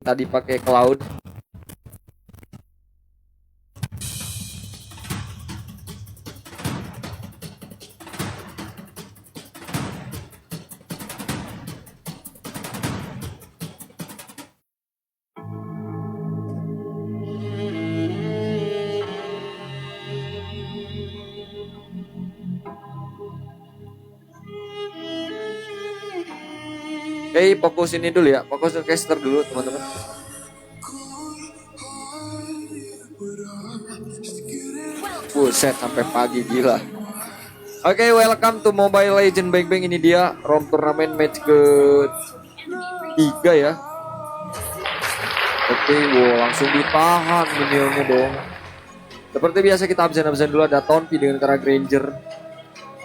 tadi pakai Cloud. Oke, fokus ini dulu ya, fokus ke caster dulu teman-teman. Buset, sampai pagi gila. Oke, welcome to Mobile Legend Bang Bang. Ini dia ROM turnamen match ke 3 ya. Oke, wow, langsung ditahan minionnya dong. Seperti biasa kita absen dulu. Ada Tonpi dengan cara Granger,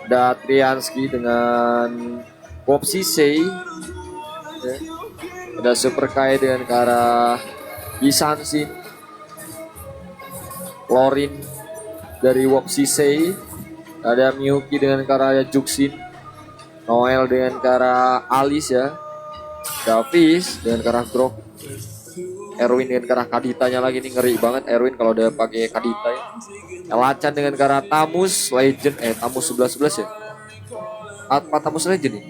ada Triansky dengan Bob Sisei, ada Super Kai dengan cara Isansin, Lorin dari Bob Sisei, ada Miyuki dengan cara Juxin, Noel dengan cara Alice ya, Davis dengan cara Grok, Erwin dengan cara Kaditanya lagi, nih ngeri banget Erwin kalau udah pakai Kadita ya. Elacan dengan cara Tamus Legend, Tamus 11 ya. Apa Tamus Legend nih?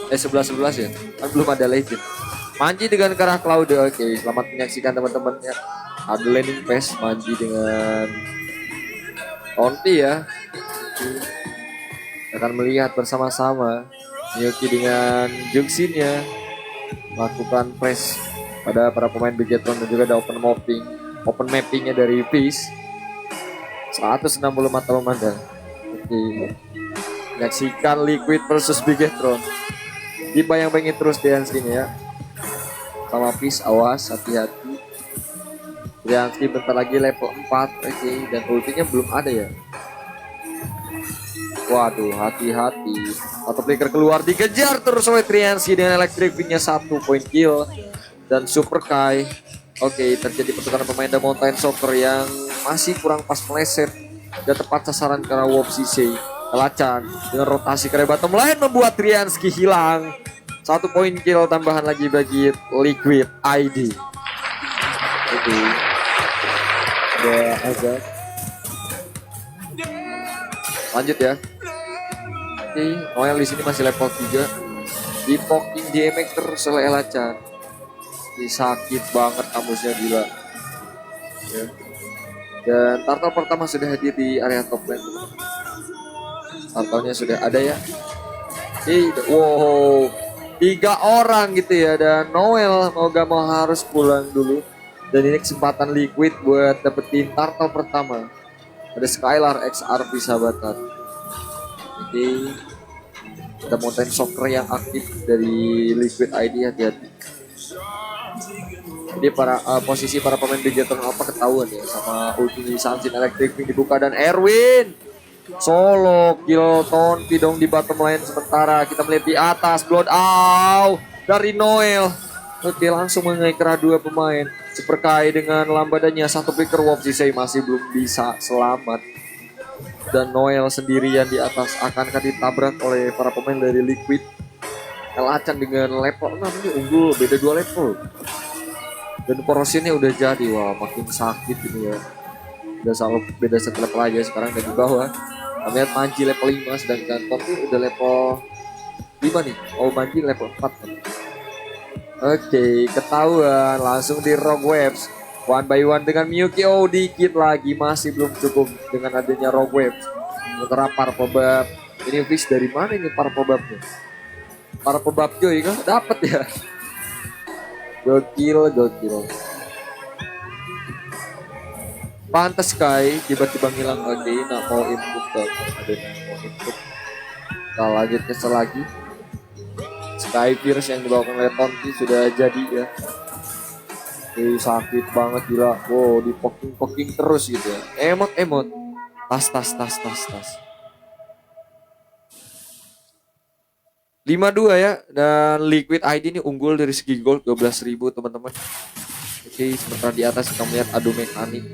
11 ya. Kan belum ada Legend. Manji dengan cara Cloud. Oke, selamat menyaksikan teman-teman ya. Ada landing pass Manji dengan Tonti ya. Kita akan melihat bersama-sama Miyuki dengan Juxin ya melakukan press pada para pemain Bigetron, dan juga ada open mappingnya dari Fizz. 160 mata memandang. Oke, menyaksikan Liquid versus Bigetron. Dibayang-bayangin terus Triansky ya sama Fizz, awas hati-hati. Triansky bentar lagi level 4. Oke, dan ultinya belum ada ya. Waduh, hati-hati. Atau flicker keluar, dikejar terus oleh Triansky dengan electric wing-nya 1 point kill. Dan Super Kai. Oke, terjadi pertukaran pemain The Mountain Soccer yang masih kurang pas meleset dan tepat sasaran karena Wolf Sisei. Elacan dengan rotasi ke bottom lane membuat Triansky hilang. 1 point kill tambahan lagi bagi Liquid ID. Oke. Ada agak. Lanjut ya. Oke, Noel di sini masih level 3. Di poking DMX terus oleh Elacan. Ini sakit banget kamusnya gila. Ya. Dan turtle pertama sudah hadir di area top lane. Turtle-nya sudah ada ya. Wow, 3 orang gitu ya. Dan Noel mau gak mau harus pulang dulu. Dan ini kesempatan Liquid buat dapetin turtle pertama. Ada Skylar XRP sahabatan. Jadi ada Mountain Soccer yang aktif dari Liquid ID, hati-hati. Jadi posisi para pemain Bigetron apa ketahuan ya sama ulti Sansin Electric Wing dibuka, dan Erwin solo kill Tonti dong di bottom lane. Sementara kita melihat di atas Blood Out dari Noel. Oke, langsung mengekra 2 pemain. Super Kai dengan lambadannya 1 flicker. Wolf Sisei masih belum bisa selamat. Dan Noel sendirian di atas akankah ditabrak oleh para pemain dari Liquid. Elacan dengan level 6 ini unggul, beda 2 level. Dan porosinnya udah jadi, wah makin sakit ini ya. Udah selalu beda 1 level aja sekarang dari bawah. Kita lihat Manji level 5, sedangkan Tonti udah level 5 nih. Oh, Manji level 4 kan. Oke, ketahuan langsung di Rogue Waves. 1 by 1 dengan Miyuki. Oh, dikit lagi, masih belum cukup dengan adanya Rogue Waves. Sementara Parpobab. Ini Fizz dari mana ini Parpobabnya? Parpobab Joy kan dapat ya. Gokil. Pantas Kai tiba-tiba ngilang lagi. Nak mau input dong. Ada yang mau input. Kita lanjut kesel lagi. Skyfierce yang dibawakan oleh Tonti sudah jadi ya. Sakit banget gila. Wow, di poking terus gitu ya. Emot. Tas. 5-2 ya. Dan Liquid ID ini unggul dari segi gold 12.000 teman-teman. Oke, sementara di atas kita melihat adu mekanik.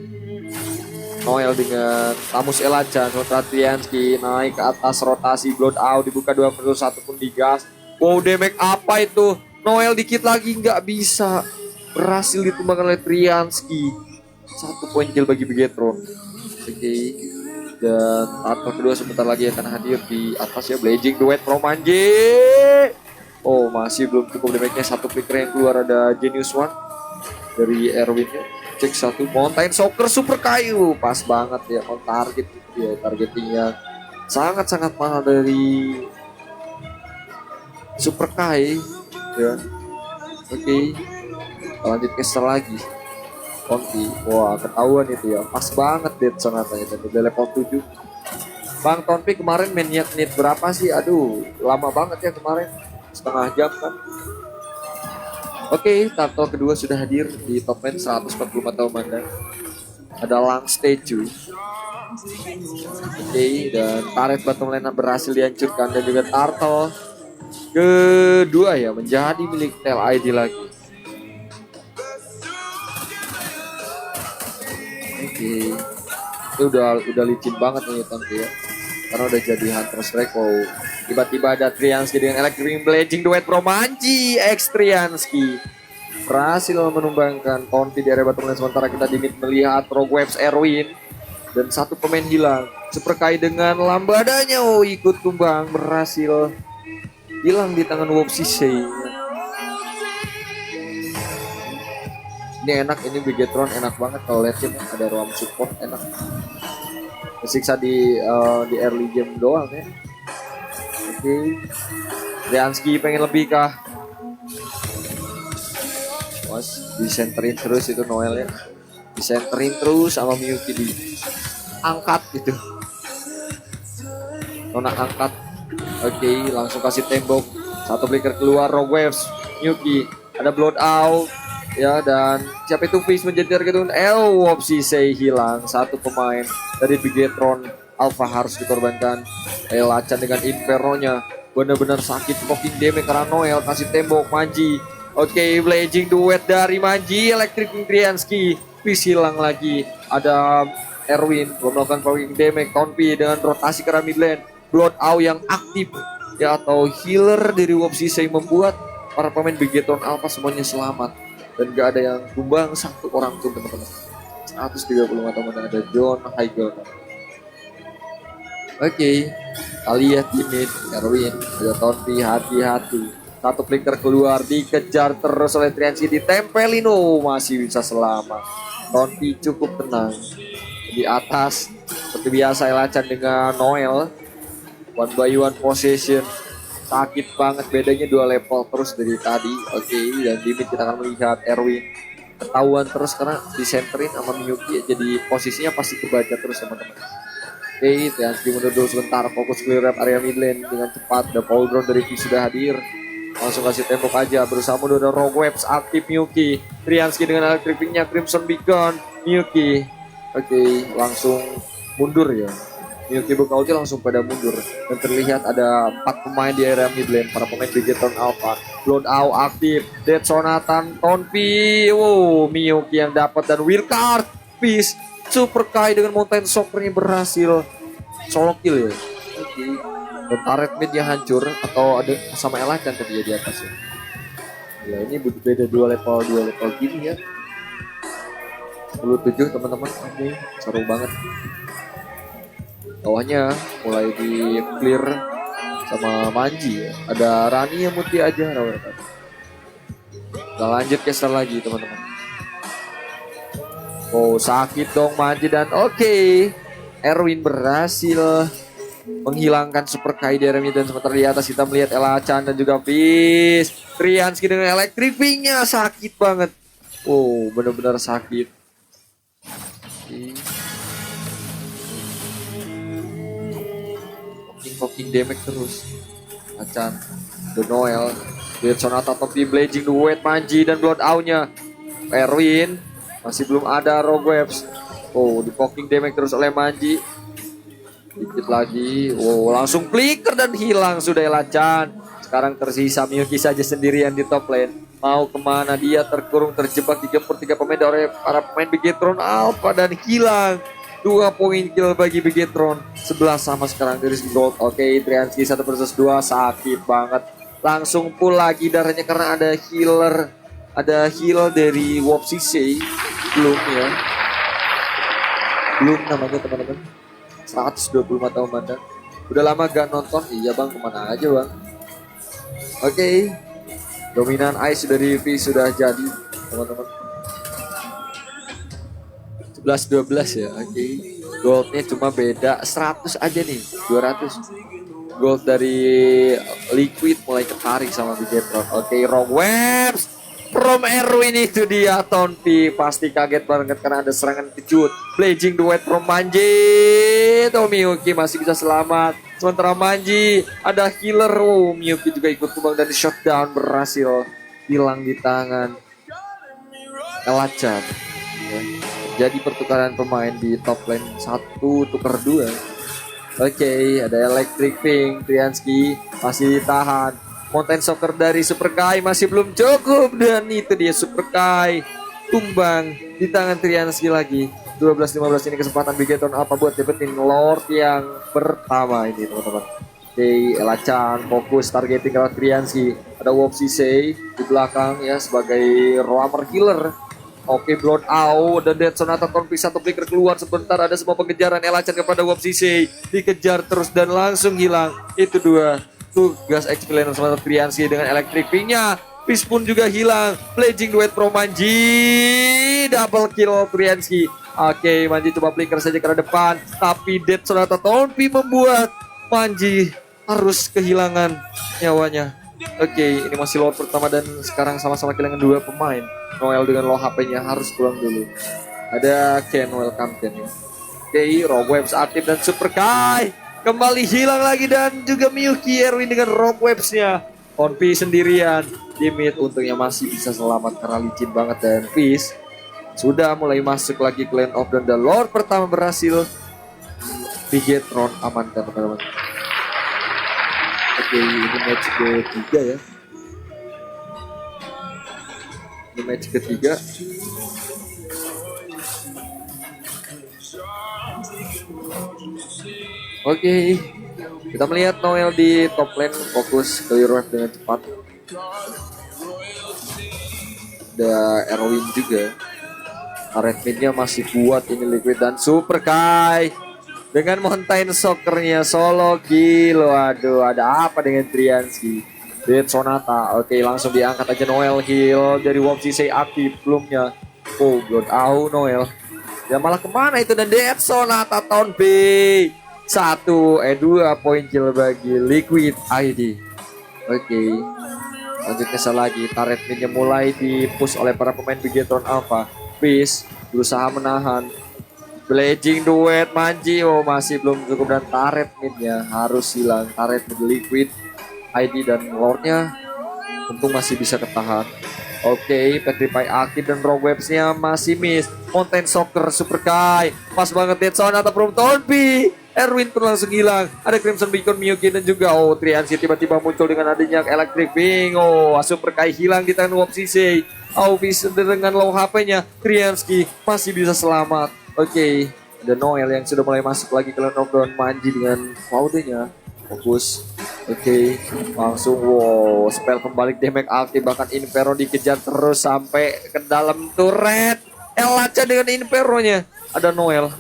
Noel dengan Tamus Elacan, Triansky naik ke atas, rotasi Blood Out dibuka 2 versus 1 pun digas. Wow, damage apa itu? Noel dikit lagi nggak bisa. Berhasil ditumbangkan oleh Triansky. 1 poin kill bagi Bigetron. Oke. Dan atau kedua sebentar lagi akan hadir di atas ya. Blazing duet from Manji. Oh masih belum cukup damage-nya. 1 flicker yang keluar, ada Genius One dari Erwin-nya. Cek 1 Mountain Soccer super kayu. Pas banget ya on target ya. Targetingnya sangat-sangat mahal dari Super Kai ya. Oke. Lanjut caster lagi. Konti, wah ketahuan itu ya, pas banget Dead Sonatanya dan udah level 7. Bang Tonpi kemarin main menit berapa sih? Aduh, lama banget ya kemarin, setengah jam kan. Oke, turtle kedua sudah hadir di top lane 145 tahun Manda. Ada Lang Statue. Oke, dan turret bottom lane berhasil dihancurkan dan juga turtle kedua ya menjadi milik Tel ID lagi. Oke, itu udah licin banget nih Tonpi ya, karena udah jadi Hunter's Draco. Tiba-tiba ada Triansky dengan Electric Blazing duet Pro Manji. X Triansky berhasil menumbangkan Tonpi di area bottom lane. Sementara kita di mid melihat Rogue Waves Erwin dan 1 pemain hilang. Super Kai dengan lambadanya ikut tumbang, berhasil hilang di tangan Wopsisei. Ini enak, ini Bigetron enak banget kalau lihat tim ada ruang support, enak. Kesiksa di early game doang ya. Oke. Triansky pengen lebih kah? Was, disenterin terus itu Noel ya. Disenterin terus sama Miyuki di angkat gitu. Nona angkat. Oke, langsung kasih tembok. 1 flicker keluar, Rogue Waves, Miyuki, ada Blood Out. Ya, dan siapa itu Fish menjadi target Wopsisei hilang. 1 pemain dari Bigetron Alpha harus dikorbankan. Elacan dengan Inferno-nya benar-benar sakit poking damage karena Noel kasih tembok Manji. Oke, Blazing duet dari Manji, Electric Triansky. Fish hilang lagi. Ada Erwin belum melakukan poking damage. Tonpi dengan rotasi ke arah mid lane. Blood Out yang aktif ya, atau healer dari Wopsisei membuat para pemain Bigetron Alpha semuanya selamat. Dan gak ada yang tumbang 1 orang pun teman-teman. 135 teman ada John Heigel. Oke, Alia timid, Erwin, ada Tonpi, hati-hati. 1 flicker keluar, dikejar terus oleh Triansky, ditempelin, masih bisa selamat. Tonpi cukup tenang. Di atas, seperti biasa Elacan dengan Noel. 1 by 1 possession. Sakit banget, bedanya 2 level terus dari tadi. Oke, dan di mid kita akan melihat Erwin ketahuan terus karena disenterin sama Miyuki, jadi posisinya pasti kebaca terus teman-teman. Oke, Triansky mundur dulu sebentar, fokus clear up area mid lane dengan cepat. The Paul Drone dari V sudah hadir, langsung kasih tembok aja, berusaha mundur. The Rogue Waves aktif Miyuki, Triansky dengan electric-nya Crimson Beacon, Miyuki. Oke, langsung mundur ya. Miyuki buka ulti langsung pada mundur. Dan terlihat ada 4 pemain di area mid lane, para pemain Bigetron Alpha. Blood Out aktif, Dead Sonatan, Tonpi, Miyuki yang dapat, dan Wildcard Fish Super Kai dengan Mountain Soccer-nya berhasil solo kill ya. Oke. Dan turret mid yang hancur, atau ada sama Elacan tadi ya di atas ya. Ya ini beda 2 level gini ya. 17 teman-teman. Oke, seru banget. Bawahnya mulai di clear sama Manji ya. Ada Rani yang muti aja. Kita lanjut caster lagi teman-teman. Sakit dong Manji, dan oke. Erwin berhasil menghilangkan Super Kai dari dan sementara di atas kita melihat Elacan dan juga Fish. Triansky dengan Electric Wing-nya sakit banget. Benar-benar sakit. Poking damage terus. Acan, The Noel, Dead Sonata, Tonpi, Blazing duet Manji dan Blood Out-nya. Erwin masih belum ada Rogue Waves. Di poking damage terus oleh Manji. Dikit lagi. Langsung flicker dan hilang sudah Elacan. Sekarang tersisa Miyuki saja sendirian di top lane. Mau kemana dia, terkurung terjebak di 3 pemain dari para pemain Bigetron Alpha dan hilang. 2 poin kill bagi Bigetron, 11 sama sekarang dari Gold. Oke, Triansky 1 versus 2, sakit banget. langsung pull lagi darahnya karena ada heal dari Wopsisei. Belum namanya teman-teman. 125 tahun mandang. Udah lama gak nonton. Iya bang, kemana aja bang. Oke. Dominan Ice dari V sudah jadi teman-teman. 11-12 ya. Oke. Goldnya cuma beda 100 aja nih. 200. Gold dari Liquid mulai ketarik sama Bigetron. Oke, Rogue Webs from Erwin itu dia. Tonpi pasti kaget banget karena ada serangan kejut. Blazing duet from Manji. Miyuki masih bisa selamat. Sementara Manji ada healer. Oh, Miyuki juga ikut tumbang dan shutdown berhasil hilang di tangan Elacan. Ya. Jadi pertukaran pemain di top lane 1 tukar 2. Oke, ada Electric Pink. Triansky masih ditahan. Mountain Soccer dari Super Kai masih belum cukup. Dan itu dia Super Kai tumbang di tangan Triansky lagi. 12-15 ini kesempatan Bigetron apa buat dapetin Lord yang pertama ini teman-teman. Oke, Elacan fokus targeting ke Triansky. Ada Wopsisei di belakang ya sebagai roamer healer. Oke, Blood Out dan Dead Sonata Tonpi satu flicker keluar sebentar. Ada semua pengejaran Elacan kepada Wopsisei. Dikejar terus dan langsung hilang. Itu dua tugas explainer sama Triansky dengan Electric Pink-nya. Peace pun juga hilang. Blazing duet pro Manji. Double kill Triansky. Oke, Manji coba flicker saja ke depan. Tapi Dead Sonata Tonpi membuat Manji harus kehilangan nyawanya. Oke, ini masih Lord pertama dan sekarang sama-sama kehilangan 2 pemain. Noel dengan low HP-nya harus pulang dulu. Ada Ken, welcome Ken. Oke, Rogue Webs aktif dan Super Kai kembali hilang lagi dan juga Miyuki Erwin dengan Rogue Webs-nya. Tonpi sendirian di mid, untungnya masih bisa selamat karena licin banget dan Peace sudah mulai masuk lagi ke lane off dan the Lord pertama berhasil. Bigetron amankan teman-teman. Oke, ini match ketiga ya. Ini match ketiga. Oke, kita melihat Noel di top lane fokus clear wave dengan cepat. Ada Erwin juga. Red mid-nya masih kuat ini Liquid dan Super Kai. Dengan Mountain Soccer-nya solo kill. Waduh, ada apa dengan Triansky? Dead Sonata. Oke, langsung diangkat aja Noel heal dari Wopsisei aktif belumnya. Oh, Blood Out Noel. Ya malah kemana itu dan Dead Sonata Tonpi. 2 poin kill bagi Liquid ID. Oke. Lanjut kesal lagi. Turret mid-nya mulai di-push oleh para pemain Bigetron Alpha. Peace berusaha menahan. Blazing duet Manji. Oh, masih belum cukup dan turret mid-nya harus hilang. Turret mid Liquid ID dan Lord-nya untung masih bisa ketahan. Oke, Petrify aktif dan Rogue Webs-nya masih miss. Mountain Soccer Super Kai. Pas banget Dead Sonata from Tonpi. Erwin pun langsung hilang. Ada Crimson Beacon, Miyuki dan juga Triansky tiba-tiba muncul dengan adanya Electric Pink. Super Kai hilang di tangan Wopsisei. Bisa dengan low HP-nya. Triansky masih bisa selamat. Oke, ada Noel yang sudah mulai masuk lagi ke lane of down. Manji dengan Cloud-nya fokus. Oke, langsung spell kembali damage aktif, bahkan Inferno dikejar terus sampai ke dalam turret. Elacan dengan Inferno-nya. Ada Noel.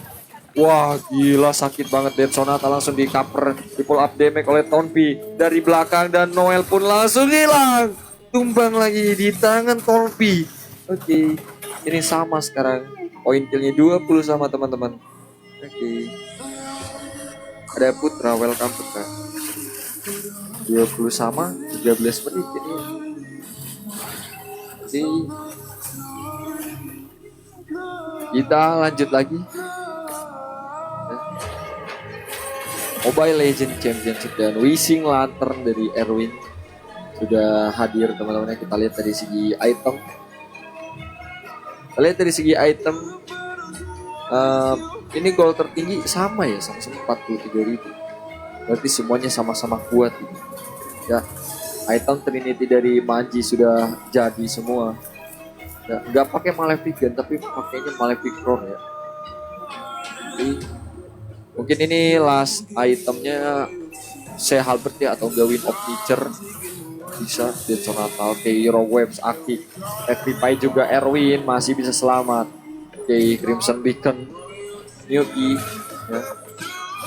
Wah, gila sakit banget. Dead Sonata langsung di cover, di pull up damage oleh Tonpi dari belakang dan Noel pun langsung hilang. Tumbang lagi di tangan Tonpi. Oke, ini sama sekarang. Poin killnya 20 sama teman-teman. Oke. Ada Putra, welcome Putra. 20 sama, 13 menit ini. Oke. Kita lanjut lagi. Mobile Legends Championship dan Wishing Lantern dari Erwin sudah hadir teman-teman. Kita lihat dari segi item. Kita lihat dari segi item. Ini goal tertinggi sama ya, sama-sama 43.000. Berarti semuanya sama-sama kuat. Ya, item Trinity dari Manji sudah jadi semua. Ya, nggak pakai Malefic Gun, tapi pakainya Malefic Crown ya. Jadi, mungkin ini last itemnya Halbert ya, atau Gawin of Nature. bisa Dead Sonata. Oke, Hero Waves aktif. Electrify juga Erwin masih bisa selamat. Oke, Crimson Beacon, Myuki. Ya.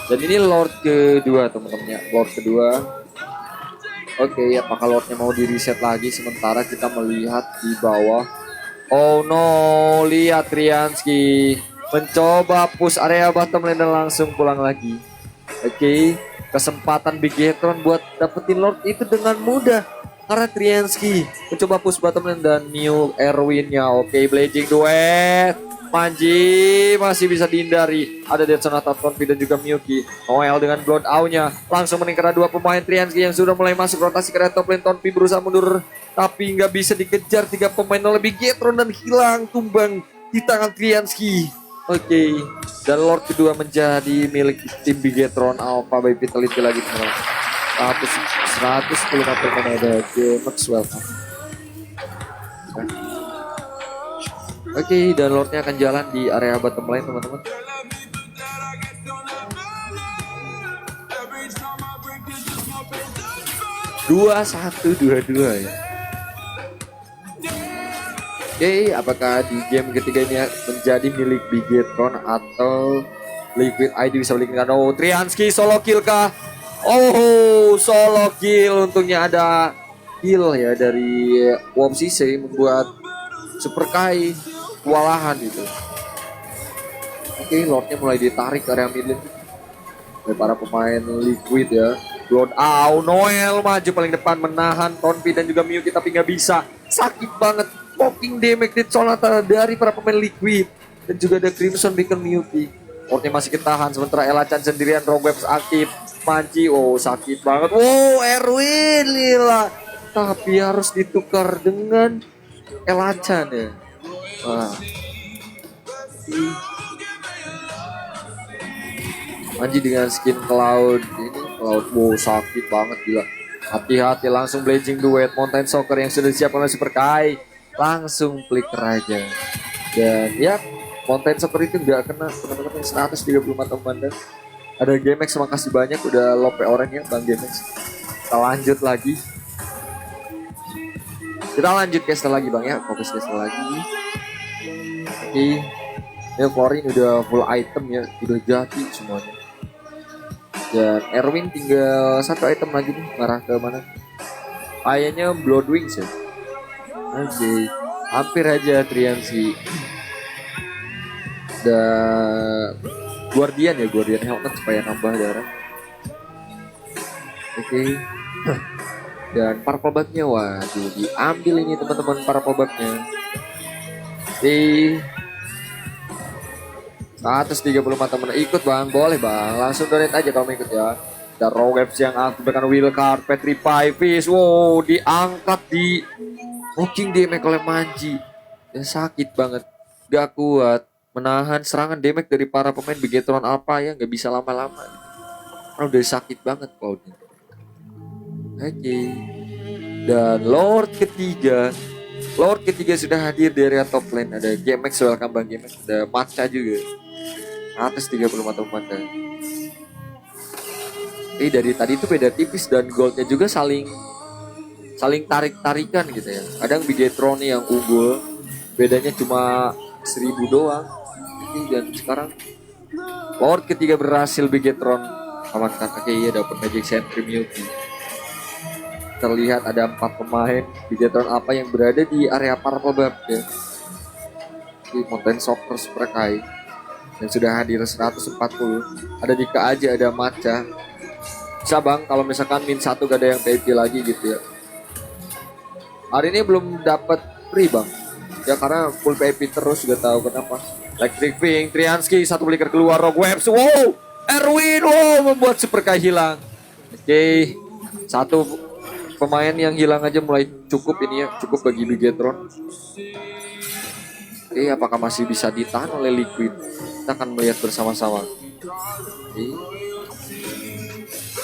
Dan ini Lord kedua teman-teman ya, Lord kedua. Oke, apakah Lordnya mau di reset lagi? Sementara kita melihat di bawah. Oh no, lihat Triansky mencoba push area bottom lane dan langsung pulang lagi. Oke, kesempatan Bigetron buat dapetin Lord itu dengan mudah karena Triansky mencoba push bottom lane dan Mew Erwinnya. Oke, Blazing Duet. Manji masih bisa dihindari. Ada Dead Sonata, Tonpi dan juga Myuki. Noel dengan Blood Out-nya langsung meningkat dua pemain Triansky yang sudah mulai masuk rotasi ke top lane. Tonpi berusaha mundur tapi nggak bisa dikejar tiga pemain oleh Bigetron dan hilang tumbang di tangan Triansky. Oke, dan Lord kedua menjadi milik tim Bigetron Alpha by Vitality lagi teman. 110 meter ada Maxwell. Oke, dan Lordnya akan jalan di area bottom lane teman-teman. Dua ya. Oke, apakah di game ketiga ini menjadi milik Bigetron atau Liquid ID bisa balikin? Oh, Triansky solo kill kah? Oh, solo kill. Untungnya ada kill ya dari Womsise membuat Super Kai kewalahan gitu. Oke, Lordnya mulai ditarik ke area mid lane oleh para pemain Liquid ya. Blood Out, Noel maju paling depan menahan Tonpi dan juga Myuki tapi nggak bisa. Sakit banget. Poking damage Dead Sonata dari para pemain Liquid dan juga ada Crimson Beacon Myuki. Lordnya masih ketahan sementara Ela-chan sendirian. Rogue Webs aktif. Manji, oh sakit banget. Wow, Erwin lila. Tapi harus ditukar dengan Ela-chan ya. Wah. Manji dengan skin Cloud ini, Cloud, wow sakit banget gila. Hati-hati langsung Blazing Duet Mountain Soccer yang sudah disiapkan oleh Super Kai. Langsung flicker aja. Dan ya, Mountain Soccer itu nggak kena teman-teman. 134 teman. Dan ada GameX, makasih banyak udah lope orang ya Bang GameX. Kita lanjut lagi. Kita lanjut caster lagi Bang ya, fokus caster lagi. Oke, ya Florin udah full item ya, udah jadi semuanya. Dan Erwin tinggal satu item lagi nih, marah ke mana? Kayaknya Blood Wings ya. Oke, hampir aja Triansky. Dan Guardian ya, Guardian Helmet supaya nambah darah. Oke. Dan Purple Bug-nya, waduh diambil ini teman-teman Purple Bug-nya. Di 135 teman ikut Bang, boleh Bang, langsung donate aja kalau mau ikut ya. Dan Rogue Webs yang aktifkan Wheel Card, Petrify Fish, wow diangkat di Walking damage oleh Manji. Ya sakit banget, gak kuat menahan serangan damage dari para pemain Bigetron Alpha ya, gak bisa lama-lama. Karena udah sakit banget Cloudnya. Oke. Dan Lord ketiga sudah hadir di area top lane. Ada GameX, welcome Bang GameX. Ada Matcha juga. Atas 35 teman. Dari tadi itu beda tipis dan goldnya juga saling tarik-tarikan gitu ya. Kadang Bigetron yang unggul, bedanya cuma 1000 doang. Dan sekarang Lord ketiga berhasil Bigetron amankan. Oke, iya dapat Magic Sentry Myuki. Terlihat ada 4 pemain Bigetron apa yang berada di area Purple Bug ya. Di Mountain Soccer Super Kai yang sudah hadir 140. Ada Dika aja, ada Matcha. Bisa Bang kalau misalkan min 1 gak ada yang PvP lagi gitu ya. Hari ini belum dapat free Bang. Ya karena full PvP terus, juga tahu kenapa. Electric Wing, Triansky satu flicker keluar, Rogue Webs. Wow, Erwin wow membuat Super Kai hilang. Oke, satu pemain yang hilang aja mulai cukup ini ya, cukup bagi Bigetron. Oke, apakah masih bisa ditahan oleh Liquid? Kita akan melihat bersama-sama. Oke.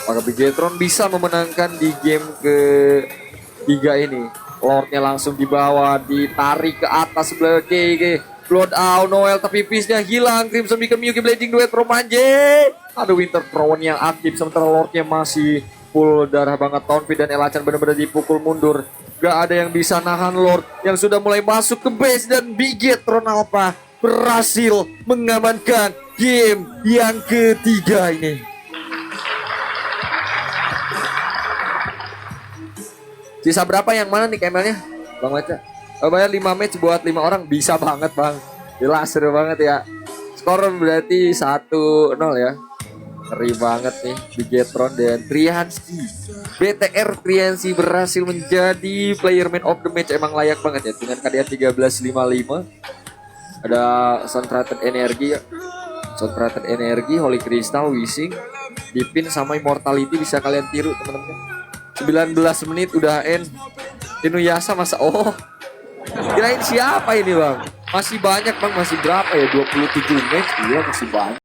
Apakah Bigetron bisa memenangkan di game ketiga ini? Lordnya langsung di bawah, ditarik ke atas sebelah kiri. Blood Out, Noel tapi Fishnya hilang. Crimson Beacon Myuki Blazing Duet Romanje. Ada Winter Crown yang aktif sementara Lordnya masih full darah banget. Tonpi dan Elachan benar-benar dipukul mundur. Gak ada yang bisa nahan Lord yang sudah mulai masuk ke base, dan Bigetron Alpha berhasil mengamankan game yang ketiga ini. Sisa berapa yang mana nih kemelnya Bang Maca? Bayar 5 match buat 5 orang bisa banget Bang. Jelas seru banget ya. Skor berarti 1-0 ya. Ngeri banget nih Bigetron dan Triansi. BTR Triansi berhasil menjadi player man of the match. Emang layak banget ya dengan KDA 1355. Ada Concentrated Energy ya. Concentrated Energy, Holy Crystal, Wishing, Dipin sama Immortality bisa kalian tiru teman-teman. 19 menit udah end. Inuyasha masa kirain siapa ini Bang? Masih banyak Bang, masih berapa ya? 27 match. Iya masih banyak.